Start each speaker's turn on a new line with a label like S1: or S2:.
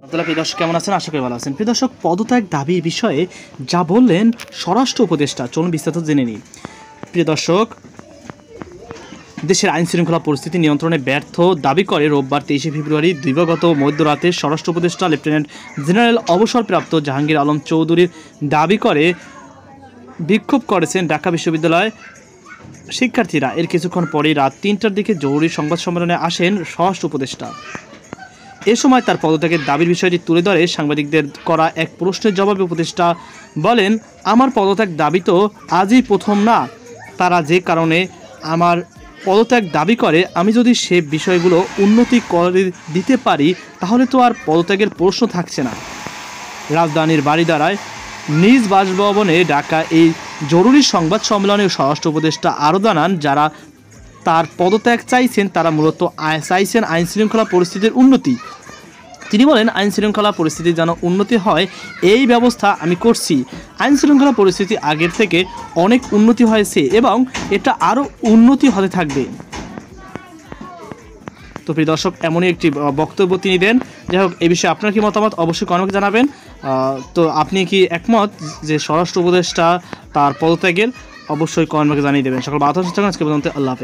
S1: প্রিয় দর্শক কেমন আছেন? আশা করি ভালো আছেন। প্রিয় দর্শক, পদত্যাগ দাবি বিষয়ে যা বললেন স্বরাষ্ট্র উপদেষ্টা, চলুন বিস্তারিত জেনে নিই। প্রিয় দর্শক, দেশের আইন শৃঙ্খলা পরিস্থিতি নিয়ন্ত্রণে ব্যর্থ দাবি করে রোববার 23 ফেব্রুয়ারি দিবাগত মধ্যরাতে স্বরাষ্ট্র উপদেষ্টা লেফটেন্যান্ট জেনারেল অবসরপ্রাপ্ত জাহাঙ্গীর আলম চৌধুরীর দাবি করে বিক্ষোভ করেছেন ঢাকা বিশ্ববিদ্যালয় শিক্ষার্থীরা। এর কিছুক্ষণ পরেই রাত 3টার দিকে জরুরি সংবাদ সম্মেলনে আসেন স্বরাষ্ট্র উপদেষ্টা। এ সময় তার পদত্যাগের দাবির বিষয়টি তুলে ধরে সাংবাদিকদের করা এক প্রশ্নের জবাবে উপদেষ্টা বলেন, আমার পদত্যাগ দাবি তো আজই প্রথম না। তারা যে কারণে আমার পদত্যাগ দাবি করে, আমি যদি সে বিষয়গুলো উন্নতি করে দিতে পারি তাহলে তো আর পদত্যাগের প্রশ্ন থাকছে না। রাজধানীর বারিধারায় নিজ বাসভবনে ডাকা এই জরুরি সংবাদ সম্মেলনে স্বরাষ্ট্র উপদেষ্টা আরও জানান, যারা তার পদত্যাগ চাইছেন তারা মূলত চাইছেন আইন শৃঙ্খলা পরিস্থিতির উন্নতি। তিনি বলেন, আইন শৃঙ্খলা পরিস্থিতি যেন উন্নতি হয় এই ব্যবস্থা আমি করছি। আইন শৃঙ্খলা পরিস্থিতি আগের থেকে অনেক উন্নতি হয়েছে এবং এটা আরও উন্নতি হতে থাকবে। তো প্রিয় দর্শক, এমনই একটি বক্তব্য তিনি দেন। যাই হোক, এই বিষয়ে আপনার কি মতামত অবশ্যই কমেন্টে জানাবেন। তো আপনি কি একমত যে স্বরাষ্ট্র উপদেষ্টা তার পদত্যাগের? অবশ্যই কমেন্টে জানিয়ে দেবেন। সকল বার্তা আজকে পর্যন্ত, আল্লাহ হাফেজ।